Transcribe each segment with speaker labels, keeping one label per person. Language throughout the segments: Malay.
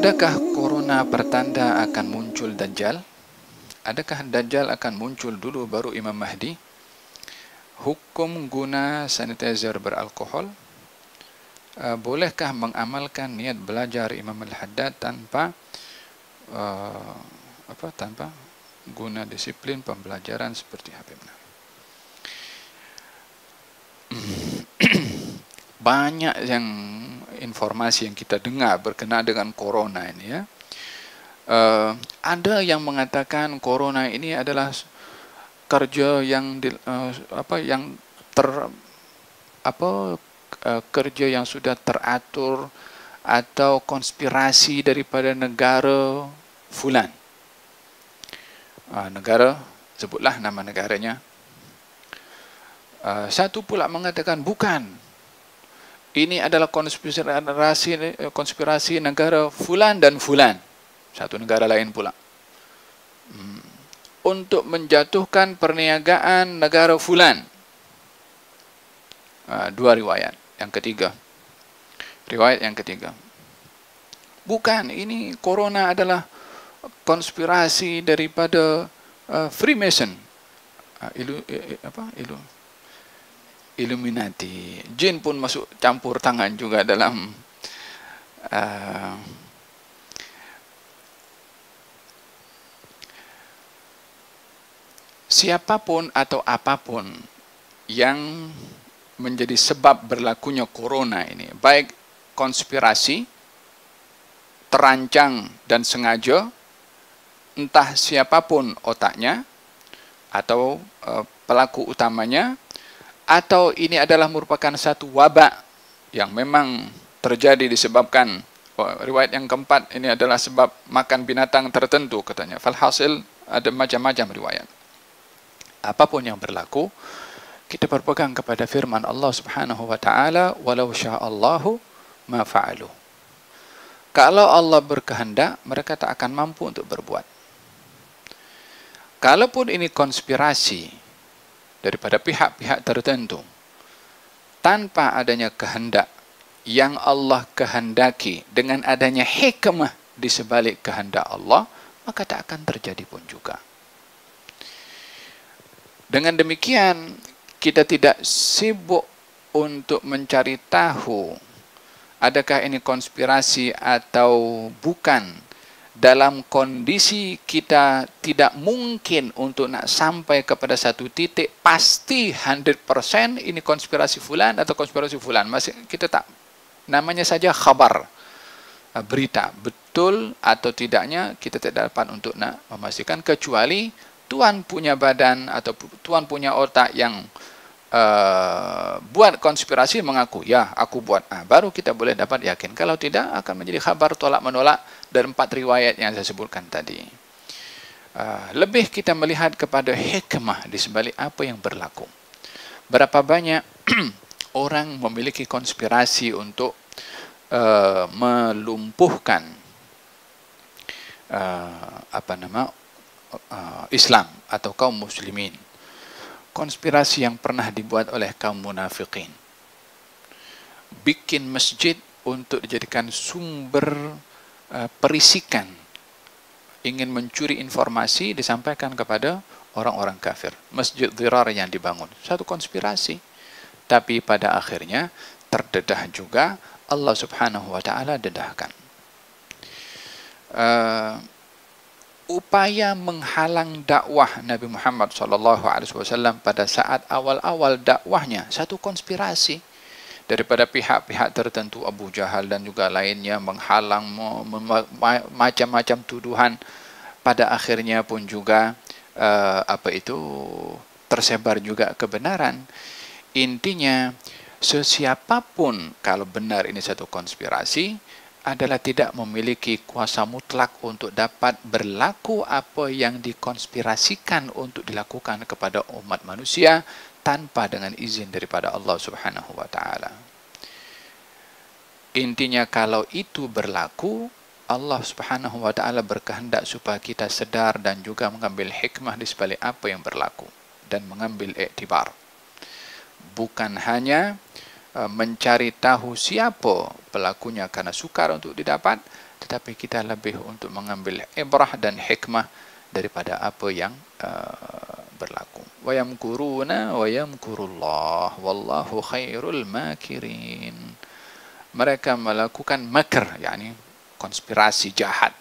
Speaker 1: Adakah corona pertanda akan muncul Dajjal? Adakah Dajjal akan muncul dulu baru Imam Mahdi? Hukum guna sanitizer beralkohol? Bolehkah mengamalkan niat belajar Imam Al-Haddad tanpa tanpa guna disiplin pembelajaran seperti Habibna? Banyak yang informasi yang kita dengar berkenaan dengan corona ini ya. Ada yang mengatakan corona ini adalah kerja yang kerja yang sudah teratur atau konspirasi daripada negara fulan. Negara, sebutlah nama negaranya. Satu pula mengatakan bukan. Ini adalah konspirasi negara fulan dan fulan. Satu negara lain pula. Untuk menjatuhkan perniagaan negara fulan. Dua riwayat. Yang ketiga. Riwayat yang ketiga. Bukan, ini corona adalah konspirasi daripada Freemason. Illuminati. Jin pun masuk campur tangan juga dalam siapapun atau apapun yang menjadi sebab berlakunya corona ini, baik konspirasi, terancang dan sengaja, entah siapapun otaknya atau pelaku utamanya, atau ini adalah merupakan satu wabak yang memang terjadi disebabkan riwayat yang keempat ini adalah sebab makan binatang tertentu katanya. Falhasil ada macam-macam riwayat. Apapun yang berlaku, kita berpegang kepada firman Allah Subhanahu wa taala, walau sya'allahu ma fa'alu. Kalau Allah berkehendak, mereka tak akan mampu untuk berbuat. Kalaupun ini konspirasi daripada pihak-pihak tertentu tanpa adanya kehendak yang Allah kehendaki, dengan adanya hikmah di sebalik kehendak Allah, maka tak akan terjadi pun juga. Dengan demikian, kita tidak sibuk untuk mencari tahu adakah ini konspirasi atau bukan. Dalam kondisi kita tidak mungkin untuk nak sampai kepada satu titik pasti 100% ini konspirasi fulan atau konspirasi fulan. Masih kita tak, namanya saja khabar, berita. Betul atau tidaknya kita tidak dapat untuk nak memastikan, kecuali Tuhan punya badan atau Tuhan punya otak yang buat konspirasi mengaku, ya aku buat, baru kita boleh dapat yakin. Kalau tidak, akan menjadi khabar tolak menolak dari 4 riwayat yang saya sebutkan tadi. Lebih kita melihat kepada hikmah di sebalik apa yang berlaku. Berapa banyak orang memiliki konspirasi untuk melumpuhkan Islam atau kaum muslimin. Konspirasi yang pernah dibuat oleh kaum munafikin. Bikin masjid untuk dijadikan sumber perisikan. Ingin mencuri informasi disampaikan kepada orang-orang kafir. Masjid Dhirar yang dibangun. Satu konspirasi. Tapi pada akhirnya terdedah juga, Allah Subhanahu wa taala dedahkan. Upaya menghalang dakwah Nabi Muhammad SAW pada saat awal-awal dakwahnya, satu konspirasi daripada pihak-pihak tertentu, Abu Jahal dan juga lainnya, menghalang macam-macam tuduhan. Pada akhirnya pun juga tersebar juga kebenaran. Intinya, sesiapapun kalau benar ini satu konspirasi, adalah tidak memiliki kuasa mutlak untuk dapat berlaku apa yang dikonspirasikan untuk dilakukan kepada umat manusia tanpa dengan izin daripada Allah Subhanahu wa taala. Intinya, kalau itu berlaku, Allah Subhanahu wa taala berkehendak supaya kita sedar dan juga mengambil hikmah di sebalik apa yang berlaku dan mengambil iktibar. Bukan hanya mencari tahu siapa pelakunya karena sukar untuk didapat, tetapi kita lebih untuk mengambil ibrah dan hikmah daripada apa yang berlaku. Wa yamkuruna wa yamkurullah wallahu khairul makirin. Mereka melakukan makr, yakni konspirasi jahat.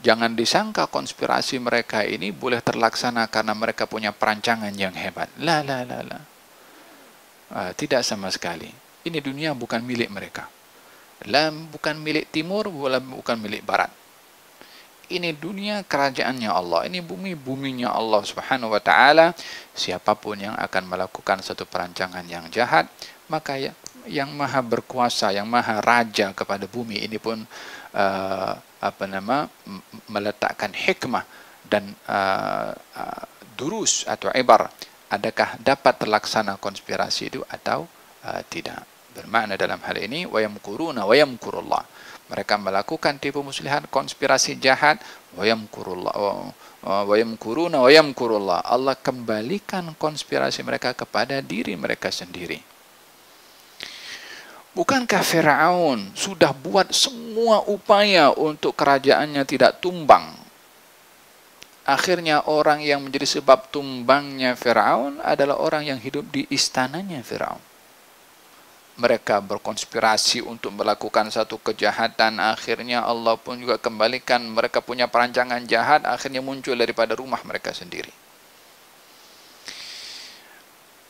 Speaker 1: Jangan disangka konspirasi mereka ini boleh terlaksana karena mereka punya perancangan yang hebat. La. Tidak sama sekali. Ini dunia bukan milik mereka. Bukan milik timur, bukan milik barat. Ini dunia kerajaannya Allah. Ini bumi, buminya Allah subhanahu wa ta'ala. Siapapun yang akan melakukan satu perancangan yang jahat, maka yang maha berkuasa, yang maha raja kepada bumi ini pun meletakkan hikmah dan durus atau ibar. Adakah dapat terlaksana konspirasi itu atau tidak? Bermakna dalam hal ini wa yamkuruna wa yamkurullah. Mereka melakukan tipu muslihat, konspirasi jahat, wa yamkurullah wa yamkuruna wa yamkurullah. Allah kembalikan konspirasi mereka kepada diri mereka sendiri. Bukankah Firaun sudah buat semua upaya untuk kerajaannya tidak tumbang? Akhirnya orang yang menjadi sebab tumbangnya Firaun adalah orang yang hidup di istananya Firaun. Mereka berkonspirasi untuk melakukan satu kejahatan, akhirnya Allah pun juga kembalikan mereka punya perancangan jahat, akhirnya muncul daripada rumah mereka sendiri.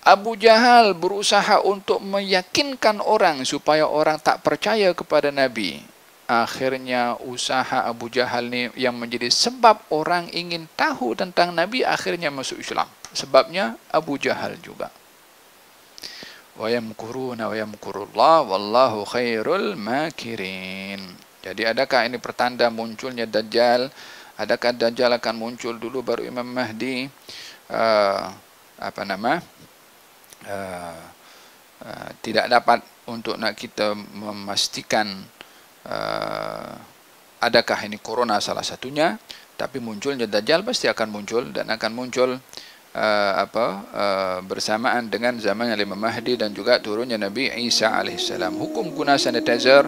Speaker 1: Abu Jahal berusaha untuk meyakinkan orang supaya orang tak percaya kepada Nabi. Akhirnya usaha Abu Jahal ini yang menjadi sebab orang ingin tahu tentang Nabi akhirnya masuk Islam. Sebabnya Abu Jahal juga. Wa yamkuruna wa yamkurullah wallahu khairul makirin. Jadi adakah ini pertanda munculnya Dajjal? Adakah Dajjal akan muncul dulu baru Imam Mahdi? Tidak dapat untuk nak kita memastikan adakah ini corona salah satunya, tapi munculnya Dajjal pasti akan muncul dan akan muncul bersamaan dengan zaman Imam Mahdi dan juga turunnya Nabi Isa alaihissalam. Hukum guna sanitizer